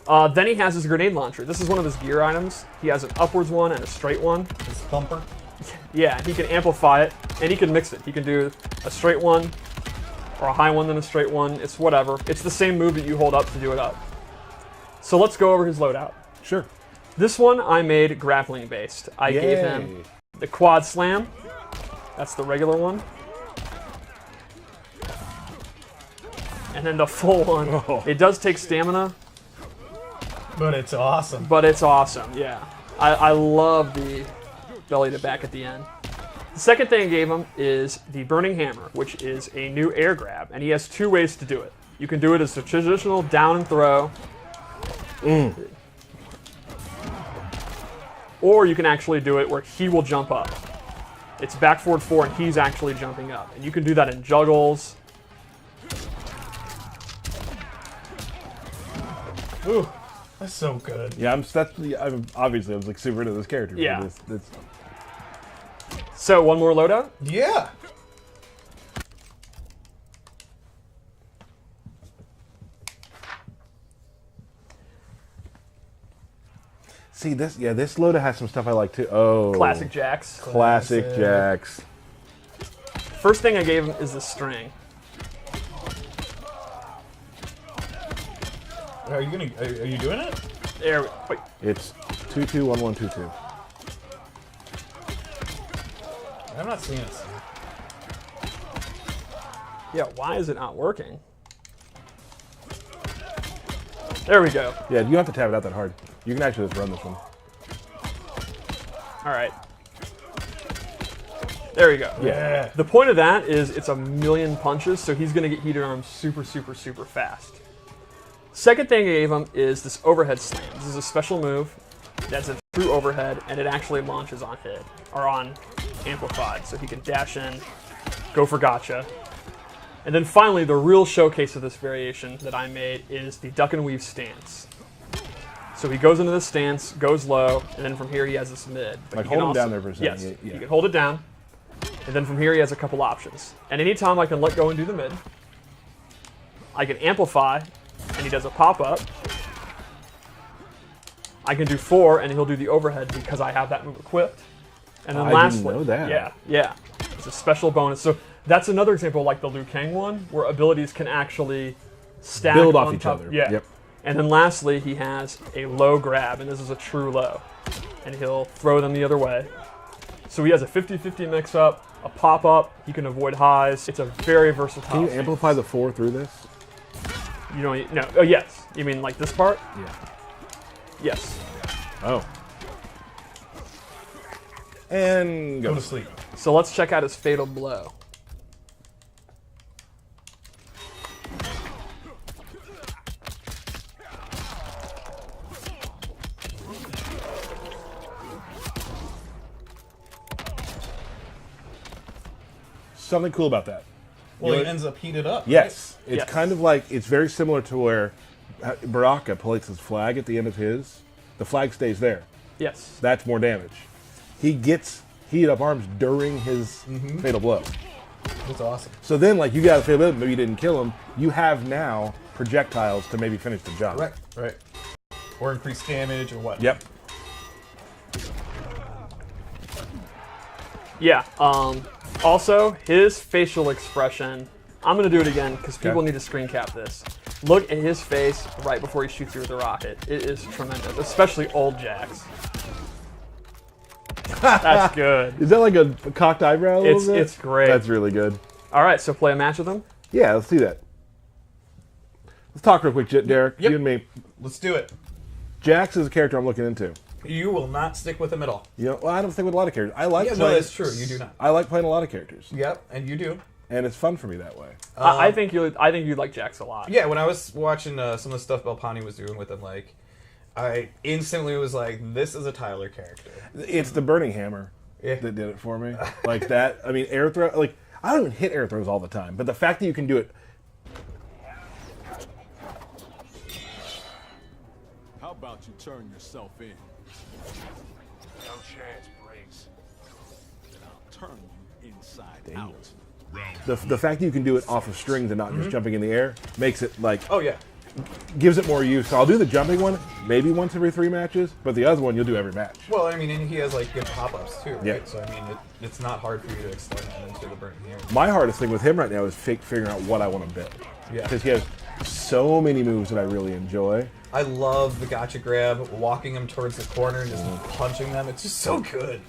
Then he has his grenade launcher. This is one of his gear items. He has an upwards one and a straight one. His thumper. Yeah, he can amplify it, and he can mix it. He can do a straight one, or a high one then a straight one. It's whatever. It's the same move that you hold up to do it up. So let's go over his loadout. Sure. This one I made grappling based. I gave him the quad slam. That's the regular one. And then the full one. Oh. It does take stamina, But it's awesome. but it's awesome, yeah. I love the belly to back at the end. The second thing I gave him is the Burning Hammer, which is a new air grab, and he has two ways to do it. You can do it as a traditional down and throw, or you can actually do it where he will jump up. It's back forward 4 and he's actually jumping up. And you can do that in juggles. Ooh, that's so good. Yeah, I'm obviously I was like super into this character. Yeah. This, So one more loadout. Yeah. see this loadout has some stuff I like too. Oh, Classic Jacks. Classic Jacks. First thing I gave him is the string. Are you doing it? There. Wait. It's 221122. I'm not seeing it. Yeah. Why is it not working? There we go. Yeah, you don't have to tap it out that hard. You can actually just run this one. All right. There we go. Yeah. The point of that is it's a million punches, so he's going to get Heated Arms super, super, super fast. Second thing I gave him is this overhead slam. This is a special move that's a true overhead, and it actually launches on hit, or on amplified, so he can dash in, go for gotcha. And then finally, the real showcase of this variation that I made is the duck and weave stance. So he goes into this stance, goes low, and then from here he has this mid. But Like he can hold him also- down there for a second. Yes, Yeah. he can hold it down, and then from here he has a couple options. And anytime I can let go and do the mid, I can amplify, and he does a pop-up. I can do 4, and he'll do the overhead because I have that move equipped. And then I didn't lastly, know that. yeah, it's a special bonus. So that's another example like the Liu Kang one, where abilities can actually stack build off on each top. other. Yeah. Yep. And then lastly, he has a low grab, and this is a true low. And he'll throw them the other way. So he has a 50-50 mix-up, a pop-up. He can avoid highs. It's a very versatile. Can you stance. amplify the 4 through this? You don't. No. Oh yes. You mean like this part? Yeah. Yes. Oh. And Go go. to sleep. So let's check out his fatal blow. Something cool about that. Well, You he know- ends up heated up. Yes. It's Yes. kind of like, it's very similar to where Baraka places his flag at the end of his. The flag stays there. Yes. That's more damage. He gets heated up arms during his fatal blow. That's awesome. So then, like, you got a fatal blow, maybe you didn't kill him. You have now projectiles to maybe finish the job. Right. Or increase damage or what. Yep. Yeah. Also, his facial expression. I'm gonna do it again because people Okay. need to screen cap this. Look at his face right before he shoots you with the rocket. It is tremendous, especially old Jax. That's good. Is that like a cocked eyebrow? A little It's- bit? it's great. That's really good. All right, so play a match with him. Yeah, let's do that. Let's talk real quick, Derek. Yep. You and me. Let's do it. Jax is a character I'm looking into. You will not stick with him at all. You know, well, I don't think with a lot of characters. I like Yeah, no, playing. that's true. You do not. I like playing a lot of characters, Yep, and you do. and it's fun for me that way. I think you'd like Jax a lot. Yeah, when I was watching some of the stuff Belpani was doing with him, like, I instantly was like, this is a Tyler character. It's the burning hammer Yeah. that did it for me. Like that. I mean, air throw. Like I don't even hit air throws all the time, but the fact that you can do it. How about you turn yourself in? No chance, Briggs. Then I'll turn you inside out. The fact that you can do it off of strings and not just jumping in the air makes it like Oh, yeah. gives it more use. So I'll do the jumping one maybe once every 3 matches, but the other one you'll do every match. Well, I mean, and he has, like, good pop-ups, too, right? Yeah. So, I mean, it's not hard for you to extend that into the burning hammer. My hardest thing with him right now is figuring out what I want to build. Yeah. Because he has so many moves that I really enjoy. I love the gotcha grab, walking him towards the corner and just punching them. It's just so good.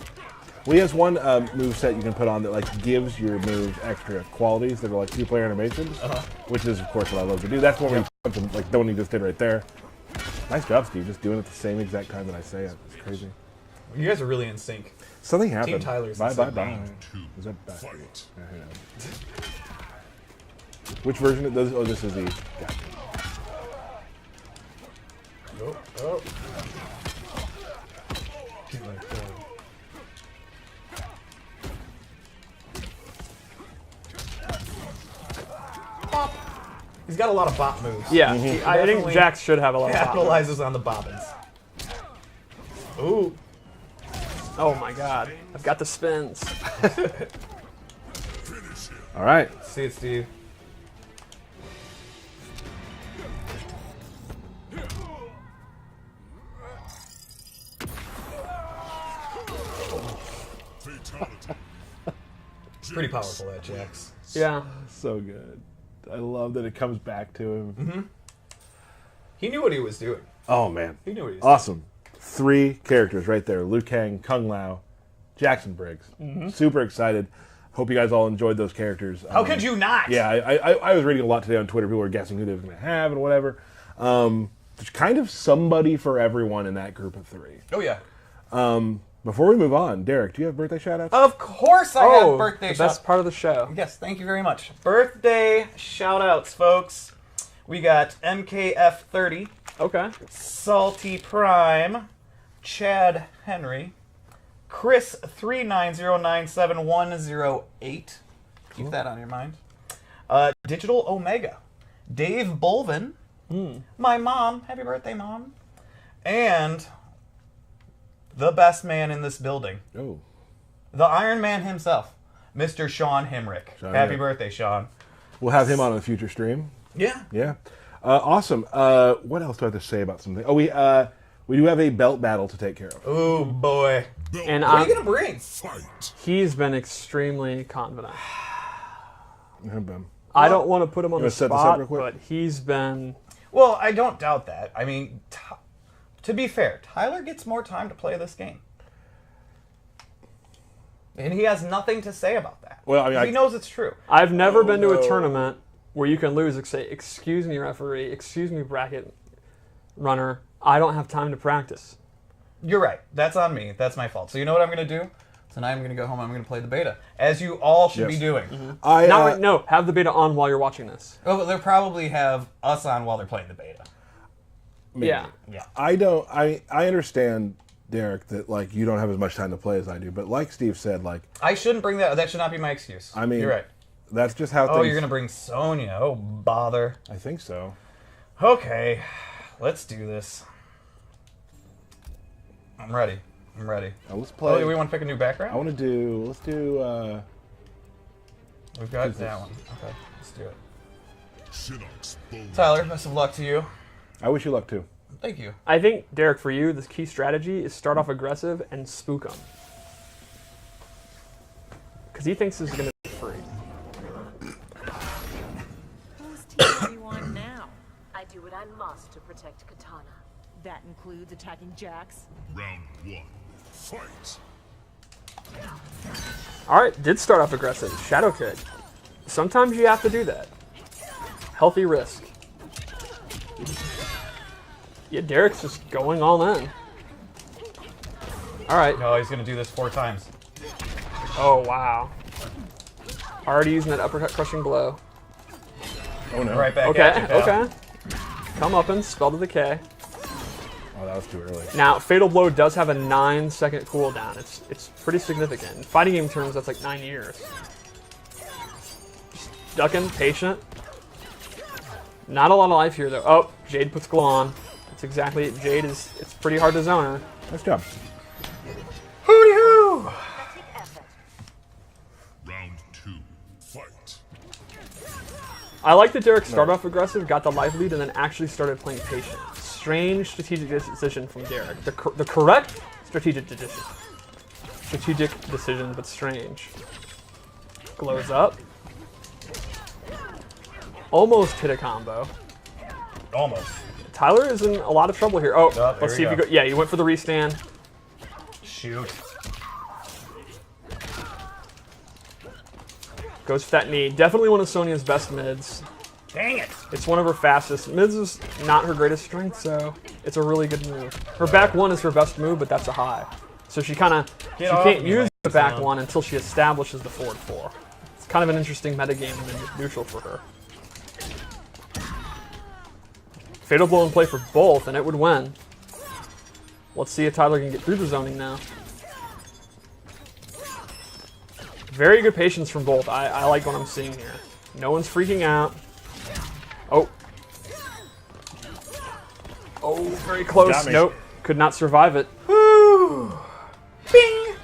Well, he has one move set you can put on that like gives your moves extra qualities that are like 2-player animations, which is of course what I love to do. That's what we like the one you just did right there. Nice job, Steve. Just doing it at the same exact time that I say it. It's crazy. You guys are really in sync. Something happened. Tyler's Bye in bye sync. bye. Is that back? Yeah, hang on. Which version of this? Oh, this is the. Gotcha. Oh. He's got a lot of bop moves. Yeah, I think Definitely Jax should have a lot of pop. Capitalizes on the bobbins. Ooh. Oh my god, I've got the spins. All right. See it, Steve. Pretty powerful, that Jax. Yeah. So good. I love that it comes back to him. He knew what he was doing. Oh man. He knew what he was Awesome. 3 characters right there: Liu Kang, Kung Lao, Jackson Briggs. Super excited. Hope you guys all enjoyed those characters. How could you not? Yeah, I was reading a lot today on Twitter. People were guessing who they were going to have and whatever. There's kind of somebody for everyone in that group of 3. Oh, yeah. Before we move on, Derek, do you have birthday shout-outs? Of course I have birthday the best part of the show. Yes, thank you very much. Birthday shout-outs, folks. We got MKF30, Okay. Salty Prime, Chad Henry, Chris 390971108. Keep that on your mind. Digital Omega, Dave Bolvin, my mom. Happy birthday, Mom. And the best man in this building, Oh, the Iron Man himself, Mr. Sean Hemrick. Sean Happy Hemrick. birthday, Sean. we'll have him on a future stream. Yeah. Yeah. Awesome. What else do I have to say about something? Oh, we do have a belt battle to take care of. Oh, boy. And What are you going to bring? Fight. he's been extremely confident. I don't want to put him on the wanna set this up spot, real quick? but he's been. Well, I don't doubt that. I mean, to be fair, Tyler gets more time to play this game. And he has nothing to say about that. Well, I mean, he knows it's true. I've never been to a tournament where you can lose and say, "Excuse me, referee. Excuse me, bracket runner. I don't have time to practice." You're right. That's on me. That's my fault. So you know what I'm going to do? Tonight I'm going to go home. I'm going to play the beta, as you all should be doing. No, have the beta on while you're watching this. Oh, they'll probably have us on while they're playing the beta. Maybe. Yeah. I don't. I understand, Derek, that like you don't have as much time to play as I do, but like Steve said, like I shouldn't bring that. That should not be my excuse. I mean, you're right. That's just how. Oh, things, you're going to bring Sonya. Oh, bother. I think so. Okay, let's do this. I'm ready. I'm ready. Let's play. Oh, do we want to pick a new background? I want to do. Let's do. We've got that one. Okay, let's do it. Shinnok's bold. Tyler, best of luck to you. I wish you luck too. Thank you. I think, Derek, for you, the key strategy is start off aggressive and spook him. Because he thinks this is going to be free. Whose team are you on now? I do what I must to protect Katana. That includes attacking Jax. Round 1. Fight. All right, did start off aggressive. Shadow kick. Sometimes you have to do that. Healthy risk. Yeah, Derek's just going all in. All right. No, he's going to do this 4 times. Oh, wow. Already using that uppercut crushing blow. Oh no. Right back Okay, at you, pal. okay. Come up and spell to the K. Oh, that was too early. Now, Fatal Blow does have a 9-second cooldown. It's pretty significant. In fighting game terms, that's like 9 years. Just ducking, patient. Not a lot of life here, though. Oh, Jade puts glow on. That's exactly it. Jade is, it's pretty hard to zone her. Nice job. Hooty-hoo! Round 2. Fight. I like that Derek started off aggressive, got the life lead, and then actually started playing patient. Strange strategic decision from Derek. The correct strategic decision. Strategic decision, but strange. Glows up. Almost hit a combo. Almost. Tyler is in a lot of trouble here. Oh, there let's we see if go. you go. Yeah, he went for the restand. Shoot. Goes for that knee. Definitely one of Sonya's best mids. Dang it. It's one of her fastest. Mids is not her greatest strength, so it's a really good move. Her back one is her best move, but that's a high. So she kind of she off can't me, use the back son. one until she establishes the forward 4. It's kind of an interesting metagame in the neutral for her. Fatal Blow in play for both, and it would win. Let's see if Tyler can get through the zoning now. Very good patience from both. I like what I'm seeing here. No one's freaking out. Oh. Oh, very close. Got me. Nope. Could not survive it. Woo! Bing!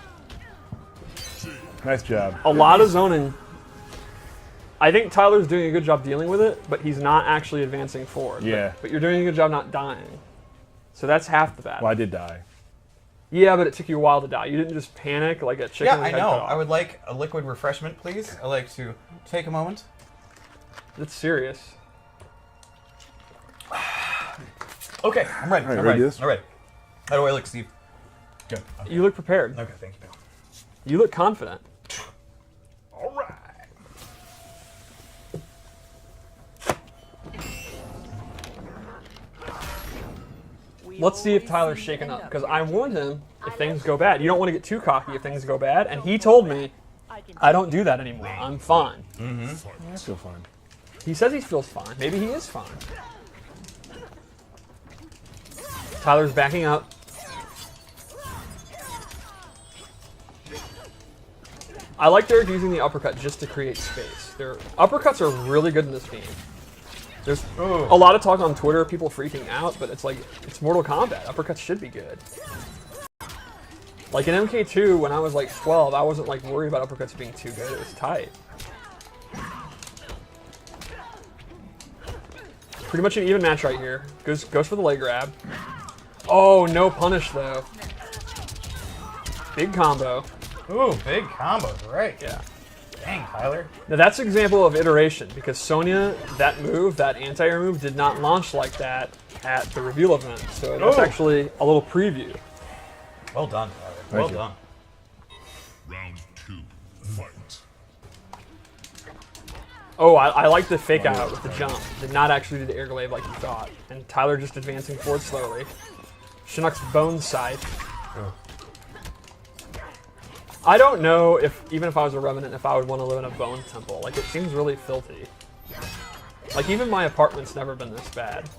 Nice job. A lot of zoning. I think Tyler's doing a good job dealing with it, but he's not actually advancing forward. Yeah. But you're doing a good job not dying. So that's half the battle. Well, I did die. Yeah, but it took you a while to die. You didn't just panic like a chicken. Yeah, with I head know. cut off. I would like a liquid refreshment, please. I'd like to take a moment. It's serious. Okay, I'm ready. All right, I'm ready ready. to do this? I'm ready. How do I look, Steve? Good. You look prepared. Okay, thank you, pal. You look confident. All right. Let's see if Tyler's shaken up, because I warned him if things go bad. You don't want to get too cocky if things go bad, and he told me, I don't do that anymore. I'm fine. I feel fine. He says he feels fine. Maybe he is fine. Tyler's backing up. I like Derek using the uppercut just to create space. Their uppercuts are really good in this game. There's a lot of talk on Twitter, people freaking out, but it's like, it's Mortal Kombat. Uppercuts should be good. Like in MK2, when I was like 12, I wasn't like worried about uppercuts being too good. It was tight. Pretty much an even match right here. Goes for the leg grab. Oh, no punish though. Big combo. Ooh, big combos, right? Yeah. Dang, Tyler. Now that's an example of iteration, because Sonya, that move, that anti-air move, did not launch like that at the reveal event. So that's actually a little preview. Well done, Tyler. Well done. Round 2, fight. Oh, I like the fake out with the jump. Did not actually do the air glaive like you thought. And Tyler just advancing forward slowly. Chinook's bone scythe. I don't know if, even if I was a Revenant, if I would want to live in a bone temple. Like, it seems really filthy. Like, even my apartment's never been this bad.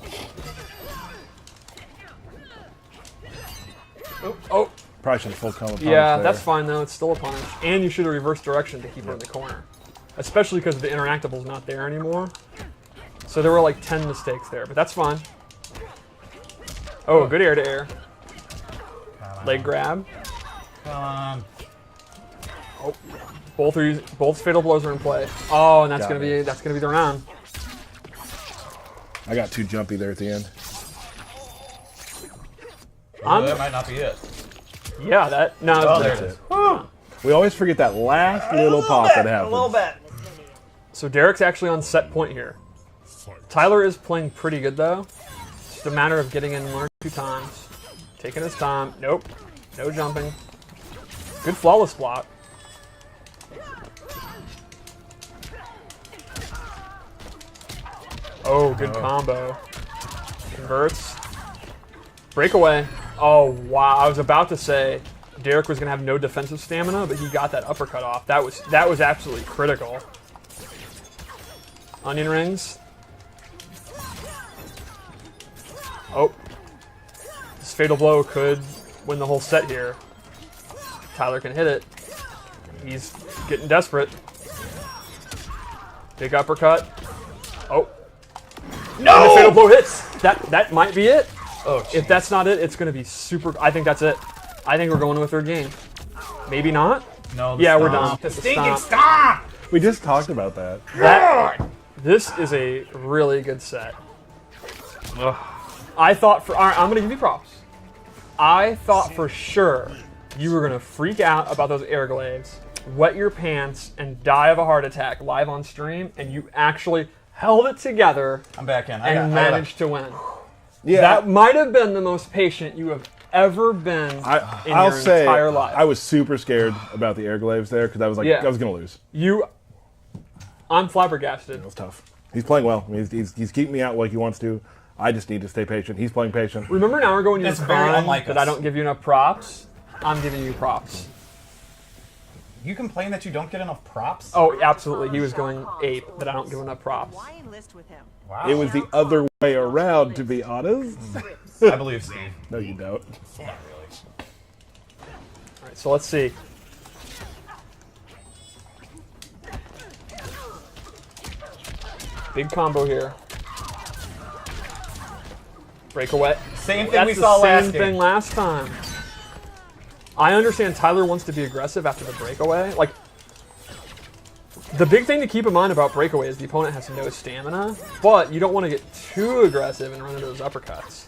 Oh. Probably should have full color. Yeah, that's fine though. It's still a punish. And you should have reversed direction to keep her in the corner. Especially because the interactable's not there anymore. So there were like 10 mistakes there, but that's fine. Oh, good air to air. Leg grab. Come on. Oh, both fatal blows are in play. Oh, and that's gonna be the round. I got too jumpy there at the end. That might not be it. Yeah, that no. Oh, there it is. We always forget that last little pop that happens. A little bit. So Derek's actually on set point here. Tyler is playing pretty good though. It's just a matter of getting in 1 or 2 times. Taking his time. Nope. No jumping. Good flawless block. Oh, good combo. Converts. Breakaway. Oh, wow. I was about to say Derek was going to have no defensive stamina, but he got that uppercut off. That was absolutely critical. Onion rings. Oh. This fatal blow could win the whole set here. Tyler can hit it. He's getting desperate. Big uppercut. Oh. No! And the fatal blow hits. That might be it. Oh, geez. If that's not it, it's going to be super... I think that's it. I think we're going to a third game. Maybe not? No, yeah, we're done. The stinking stomp! We just talked about that. This is a really good set. Ugh. I thought for... All right, I'm going to give you props. I thought for sure you were going to freak out about those air glaives, wet your pants, and die of a heart attack live on stream, and you actually held it together. I'm back in. And managed to win. Yeah, that might have been the most patient you have ever been in your entire life. I was super scared about the air glaives there because I was like, I was going to lose. I'm flabbergasted. It was tough. He's playing well. I mean, he's keeping me out like he wants to. I just need to stay patient. He's playing patient. Remember an hour ago when you That's were very crying unlike that us. I don't give you enough props? I'm giving you props. You complain that you don't get enough props? Oh, absolutely. He was going ape that I don't give enough props. Why enlist with him? Wow. It was the other way around, to be honest. I believe Steve. No, you don't. Not really. All right, so let's see. Big combo here. Breakaway. Same thing That's we saw last Same game. thing last time. I understand Tyler wants to be aggressive after the breakaway. Like, the big thing to keep in mind about breakaway is the opponent has no stamina, but you don't want to get too aggressive and run into those uppercuts.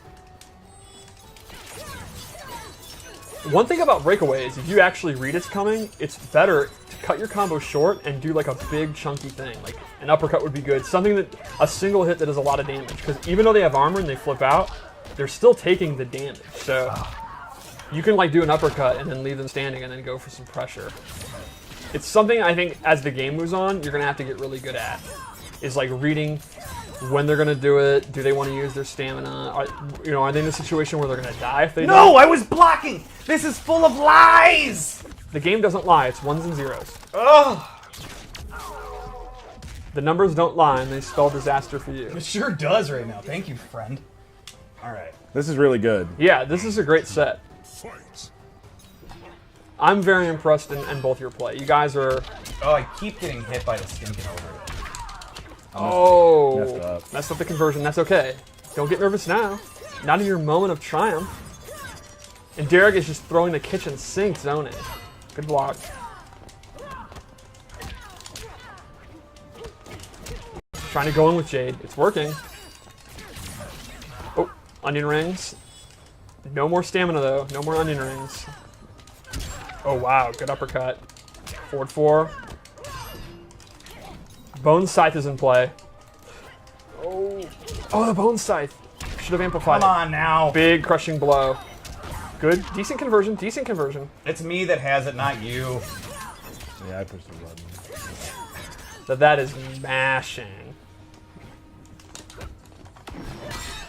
One thing about breakaway is if you actually read it's coming, it's better to cut your combo short and do like a big chunky thing. Like an uppercut would be good. Something that, a single hit that does a lot of damage. Because even though they have armor and they flip out, they're still taking the damage. So you can like do an uppercut and then leave them standing and then go for some pressure. It's something I think as the game moves on, you're going to have to get really good at. Is like reading when they're going to do it. Do they want to use their stamina? Are they in a situation where they're going to die if they don't? No, I was blocking! This is full of lies! The game doesn't lie. It's ones and zeros. Ugh! The numbers don't lie, and they spell disaster for you. It sure does right now. Thank you, friend. Alright. This is really good. Yeah, this is a great set. Fight. I'm very impressed in both your play. You guys are... Oh, I keep getting hit by the stinking over. Messed up the conversion. That's okay. Don't get nervous now. Not in your moment of triumph. And Derek is just throwing the kitchen sink zoning. Good block. Trying to go in with Jade. It's working. Oh, onion rings. No more stamina though. No more onion rings. Oh wow, good uppercut. Forward 4. Bone Scythe is in play. Oh, the Bone Scythe. Should have amplified Come on now. Big crushing blow. Good. Decent conversion. Decent conversion. It's me that has it, not you. Yeah, I pushed the button. That is mashing.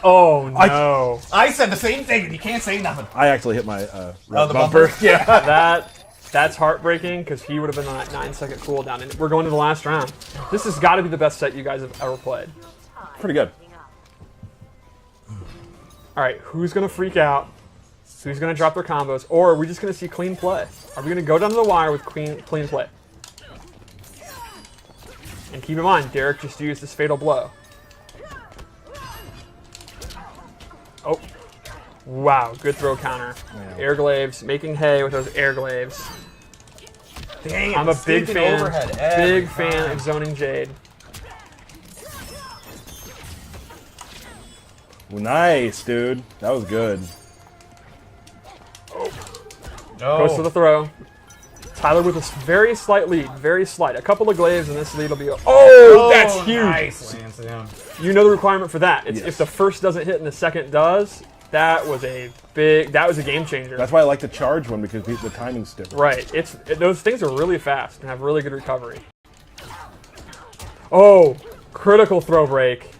Oh, no. I said the same thing, and you can't say nothing. I actually hit my the bumper. bumper? Yeah. That's heartbreaking because he would have been on that 9-second cooldown. And we're going to the last round. This has got to be the best set you guys have ever played. Pretty good. All right, who's going to freak out? Who's going to drop their combos? Or are we just going to see clean play? Are we going to go down to the wire with clean play? And keep in mind, Derek just used this fatal blow. Oh. Wow, good throw counter. Yeah. Air glaives, making hay with those air glaives. Dang it, I'm a big fan. Big fan time. of zoning Jade. Well, nice, dude. That was good. Goes to the throw. Tyler with a very slight lead. Very slight. A couple of glaives and this lead will be... Oh, that's huge. Nice. Lands down. You know the requirement for that. It's Yes. if the first doesn't hit and the second does, that was a game changer. That's why I like the charge one, because the timing's different. Right. Those things are really fast and have really good recovery. Oh, critical throw break.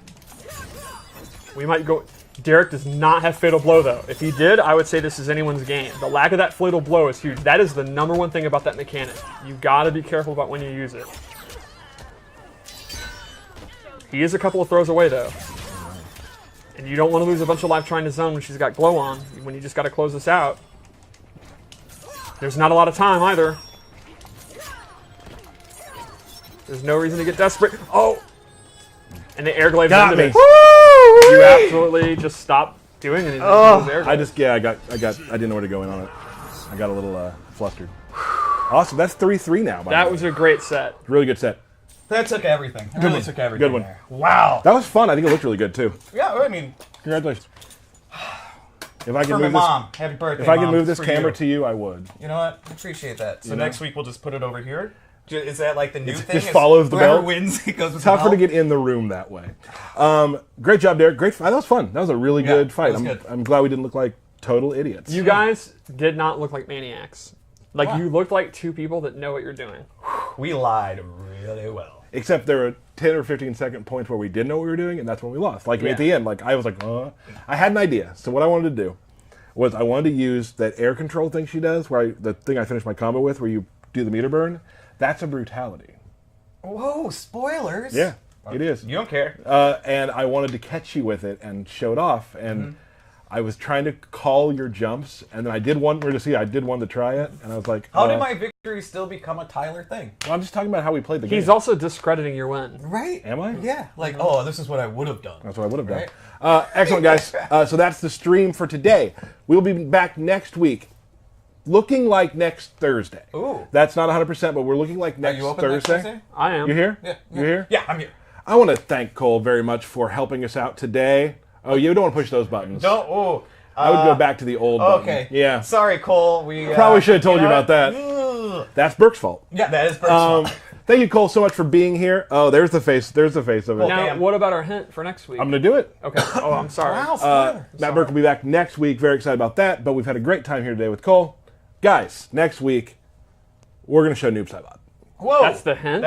We might go... Derek does not have Fatal Blow, though. If he did, I would say this is anyone's game. The lack of that Fatal Blow is huge. That is the #1 thing about that mechanic. You gotta be careful about when you use it. He is a couple of throws away, though. And you don't want to lose a bunch of life trying to zone when she's got glow on, when you just gotta close this out. There's not a lot of time, either. There's no reason to get desperate. Oh! And the air glaive Got ended me. it. You absolutely just stopped doing anything. I didn't know where to go in on it. I got a little flustered. Awesome, that's 3-3 now. That was a great set. Really good set. That took everything. It really took everything. Good one. There. Wow. That was fun. I think it looked really good too. Yeah, I mean, Congratulations. If I for can my move this, mom. Happy birthday, if I can Mom. move this For camera you. to you, I would. You know what? I appreciate that. So You know? next week we'll just put it over here. Is that like the new thing? Just follows the whoever belt. wins, it goes with It's the tougher to belt? get in the room that way. Great job, Derek. Great fight. That was fun. That was a really good fight. that was good. I'm glad we didn't look like total idiots. You guys did not look like maniacs. Like, you looked like two people that know what you're doing. We lied really well. Except there were 10 or 15 second points where we didn't know what we were doing, and that's when we lost. Like at the end, like I was like, I had an idea. So what I wanted to do was I wanted to use that air control thing she does, the thing I finished my combo with, where you do the meter burn. That's a brutality. Whoa, spoilers. Yeah, it is. You don't care. And I wanted to catch you with it and show it off. And I was trying to call your jumps, and then I did one. I did one to try it, and I was like, How did my victory still become a Tyler thing? Well, I'm just talking about how we played the game. He's also discrediting your win. Right? Am I? Yeah. Like, oh, this is what I would have done. That's what I would have done. Right? Excellent, guys. So that's the stream for today. We'll be back next week, looking like next Thursday. Ooh. That's not 100%, but we're looking like Are next you open Thursday. next Thursday? I am. You here? Yeah. You here? Yeah, I'm here. I want to thank Cole very much for helping us out today. Oh, you don't want to push those buttons. Don't. Oh. I would go back to the old button. Okay. Yeah. Sorry, Cole. We Probably should have told you know about that. what? That's Burke's fault. Yeah, that is personal. Thank you, Cole, so much for being here. Oh, there's the face. There's the face of it. Now, Damn. what about our hint for next week? I'm going to do it. Okay. Oh, I'm sorry. Wow, spoiler. Matt Burke will be back next week. Very excited about that. But we've had a great time here today with Cole. Guys, next week, we're going to show Noob Saibot. Whoa. That's the hint?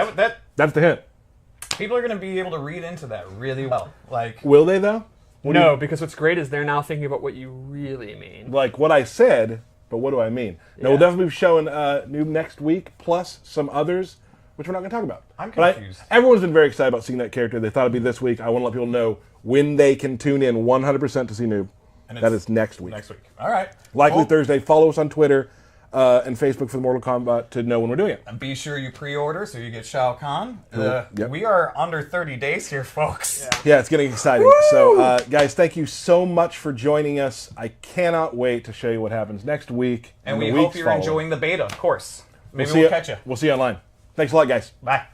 That's the hint. People are going to be able to read into that really well. Like, Will they, though? No, because what's great is they're now thinking about what you really mean. Like what I said, but what do I mean? Now, we'll definitely be showing Noob next week, plus some others, which we're not going to talk about. I'm confused. Everyone's been very excited about seeing that character. They thought it'd be this week. I want to let people know when they can tune in 100% to see Noob. And That it's is next week. next week. All right. Likely Cool. Thursday. Follow us on Twitter and Facebook for the Mortal Kombat to know when we're doing it. And be sure you pre-order so you get Shao Kahn. Yep. We are under 30 days here, folks. Yeah, it's getting exciting. So, guys, thank you so much for joining us. I cannot wait to show you what happens next week. And the we hope weeks you're following. enjoying the beta, of course. Maybe see we'll catch you. We'll see you online. Thanks a lot, guys. Bye.